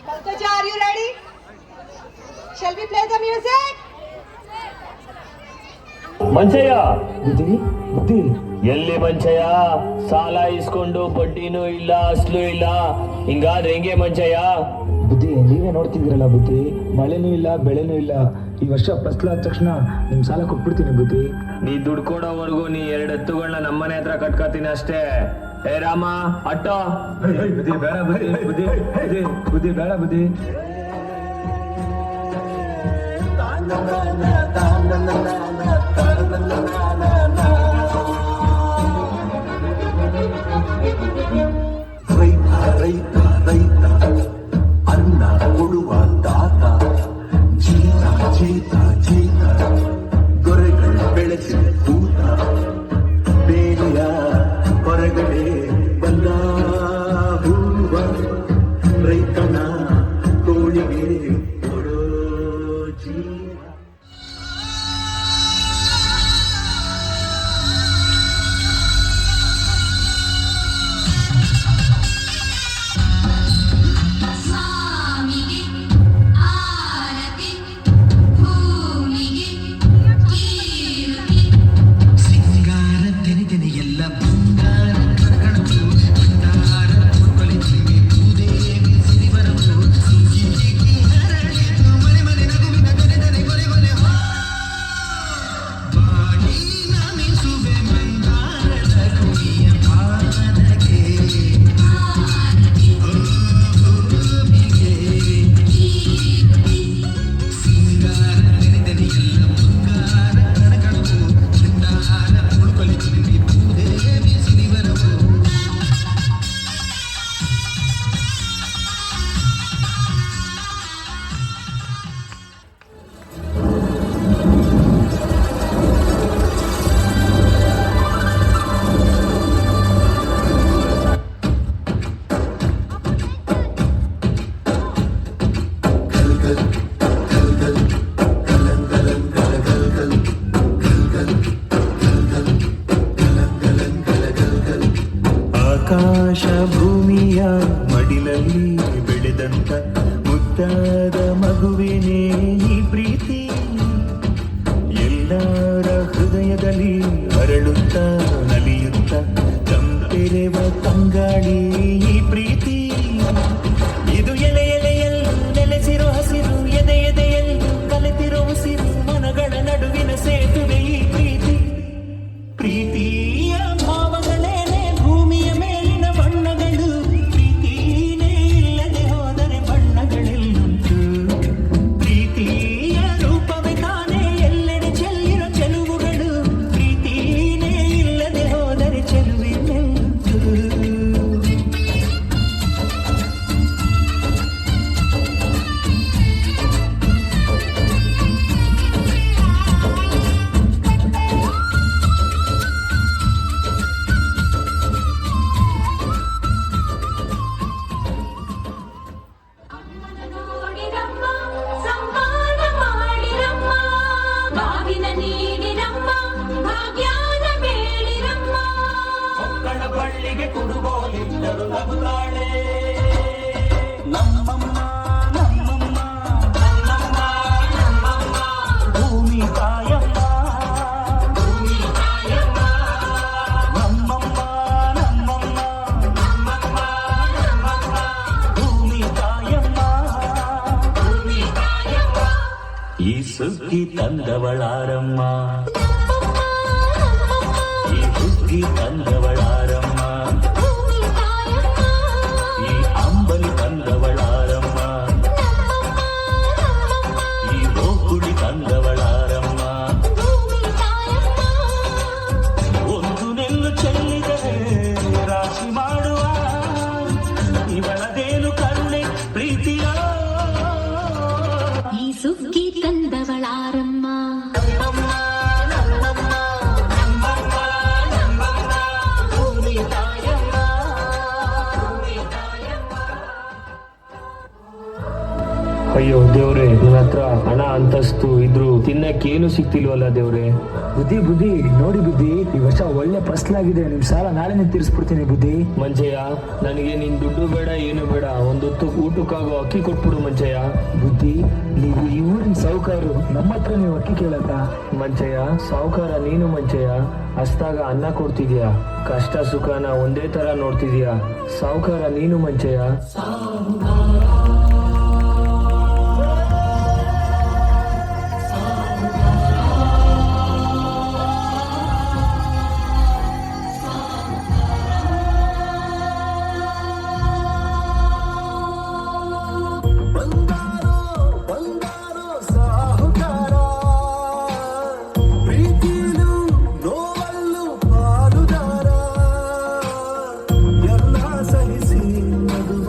Pankaja, are you ready? Shall we play the music? Manchaiah ಬುದ್ಧಿ ಎಲ್ಲಿ ಮಂಚಯ್ಯ? ಸಾಲ ಇಸ್ಕೊಂಡು ಬಡ್ಡಿನೂ ಇಲ್ಲ ಅಸ್ಲು ಇಲ್ಲ, ಹಿಂಗಾದ್ರೆ ಹೆಂಗೆ ಮಂಚಯ್ಯ? ಬುದ್ಧಿ ನೀವೇ ನೋಡ್ತಿದ್ದೀರಲ್ಲ ಬುದ್ಧಿ, ಮಳೆನೂ ಇಲ್ಲ ಬೆಳೆನೂ ಇಲ್ಲ. ಈ ವರ್ಷ ಫಸ್ಲ್ ಆದ ತಕ್ಷಣ ನಿಮ್ ಸಾಲ ಕೊಟ್ಬಿಡ್ತೀನಿ ಬುದ್ಧಿ. ನೀ ದುಡ್ಡು ಕೊಡೋವರೆಗೂ ನೀ 2 ಎತ್ತುಗಳನ್ನ ನಮ್ಮನೆ ಹತ್ರ ಕಟ್ಕೋತೀನಿ ಅಷ್ಟೇ. ಏ ರಾಮ ಅಟ್ಟೋ. ಬುದ್ಧಿ ಬೇಡ ಬುದ್ಧಿ, ಬುದ್ಧಿ ಬೇಡ ಬುದ್ಧಿ. ರೈತ ಅನ್ನ ಕೊಡುವ ದಾತ, ಜೀತ ಗೊರೆಗಳು ಬೆಳೆಸಿದ ಕೂತ, ಬೇಲಿಯ ಹೊರಗಡೆ ಬಂದ ಹೂವ, ರೈತನ ತೋಳಿಗೆ ಕೊಡೋ ಜೀವ. ಆಕಾಶ ಭೂಮಿಯ ಮಡಿಲಲ್ಲಿ ಬೆಳೆದಂತ ಮುದ್ದಾದ ಮಗುವಿನೇ ಈ ಪ್ರೀತಿ, ಎಲ್ಲರ ಹೃದಯದಲ್ಲಿ ಅರಳುತ್ತ ನಲಿಯುತ್ತ ತಂಪೆರೆವ ತಂಗಾಳಿ ಈ ಪ್ರೀತಿ. ಇದು ಎಲೆಯೆಲೆಯಲ್ಲೂ ನೆಲೆಸಿರೋ ಹಸಿರು, ಎದೆಯೆದೆಯಲ್ಲೂ ಕಲೆತಿರೋ ಉಸಿರು, ಮನಗಳ ನಡುವಿನ ಸೇತುವೆ ಈ ಪ್ರೀತಿ. ಪ್ರೀತಿಯ ಭಾವಗಳೇನೆ ಭೂಮಿಯ ಮೇಲಿನ ಬಣ್ಣಗಳು, ಪ್ರೀತಿನೇ ಇಲ್ಲದೆ ಹೋದರೆ ಬಣ್ಣಗಳೆಲ್ಲುಂಟು. ಪ್ರೀತಿಯ ರೂಪವೇ ತಾನೇ ಎಲ್ಲೆಡೆ ಚೆಲ್ಲಿರೋ ಚೆಲುವುಗಳು, ಪ್ರೀತಿನೇ ಇಲ್ಲದೆ ಹೋದರೆ ಚೆಲುವಿನೆಲ್ಲುಂಟು. ನೋಡಿರಮ್ಮ ಸಂಪಾದ ಮಾಡಿರಮ್ಮ, ಬಾಗಿನ ನೀಡಿರಮ್ಮ ಭಾಗ್ಯಾನ ಬೇಡಿರಮ್ಮ. ಮಕ್ಕಳ ಬಳ್ಳಿಗೆ ಕುಡುಗೋಲಿಟ್ಟರು ನಗುತ್ತಾಳೆ ನಮ್ಮಮ್ಮ ನಮ್ಮಮ್ಮ ನಮ್ಮಮ್ಮ ನಮ್ಮಮ್ಮ ಭೂಮಿ ತಾಯಮ್ಮ, ಭೂಮಿ ತಾಯಮ್ಮ, ನಮ್ಮಮ್ಮ ನಮ್ಮಮ್ಮ ನಮ್ಮಮ್ಮ ನಮ್ಮಮ್ಮ ಭೂಮಿ ತಾಯಮ್ಮ. ಭೂಮಿ ತಾಯಮ್ಮ. ಈ ಸುಗ್ಗಿ ತಂದವಳಾರಮ್ಮ, ಈ ಹುಗ್ಗಿ ತಂದವಳಾರಮ್ಮ, ಭೂಮಿ ತಾಯಮ್ಮ, ಈ ಅಂಬಲಿ ತಂದವಳಾರಮ್ಮ, ಈ ಗೋಕುಳಿ ತಂದವಳಾರಮ್ಮ. ಭೂಮಿ ತಾಯಮ್ಮ. ಒಂದು ನೆಲ್ಲು ಚೆಲ್ಲಿದರೆ ರಾಶಿ ಮಾಡುವ ಇವಳದೇನು ಕರುಣೆ ಪ್ರೀತಿಯ. ಈ ಸುಗ್ಗಿ ತಂದವಳಾರಮ್ಮ, ನಮ್ಮಮ್ಮ ನಮ್ಮಮ್ಮ ನಮ್ಮಮ್ಮ ನಮ್ಮಮ್ಮ ಅಯ್ಯೋ ದೇವ್ರೆ, ನನ್ನ ಹತ್ರ ಹಣ ಅಂತಸ್ತು ಇದ್ರು ತಿನ್ನಕ್ಕೇನು ಸಿಕ್ತಿಲ್ವಲ್ಲ ದೇವ್ರೆ. ಬುದ್ಧಿ ನೋಡಿ ಬುದ್ಧಿ, ಈ ವರ್ಷ ಒಳ್ಳೆ ಫಸ್ಲಾಗಿದೆ. ನಿಮ್ ಸಾಲ ನಾಳೆನೇ ತೀರಿಸ್ಬಿಡ್ತೀನಿ ಬುದ್ಧಿ. ಮಂಚಯ್ಯ, ನನಗೆ ನಿನ್ ದುಡ್ಡು ಬೇಡ, ಏನು ಬೇಡ, ಒಂದೊತ್ತು ಊಟಕ್ಕಾಗೋ ಅಕ್ಕಿ ಕೊಟ್ಬಿಡು ಮಂಚಯ್ಯ. ಬುದ್ಧಿ, ನೀವು ಈ ಊರಿನ ಸಾಹುಕಾರರು, ನಮ್ಮ ಹತ್ರ ನೀವು ಅಕ್ಕಿ ಕೇಳಕ್ಕ? ಮಂಚಯ್ಯ, ಸಾವುಕಾರ ನೀನು ಮಂಚಯ್ಯ. ಹಸ್ದಾಗ ಅನ್ನ ಕೊಡ್ತಿದ್ಯಾ, ಕಷ್ಟ ಸುಖನ ಒಂದೇ ತರ ನೋಡ್ತಿದ್ಯಾ. ಸಾವುಕಾರ ನೀನು ಮಂಚಯ್ಯ. ಸಹಿಸಿ ಮದುವ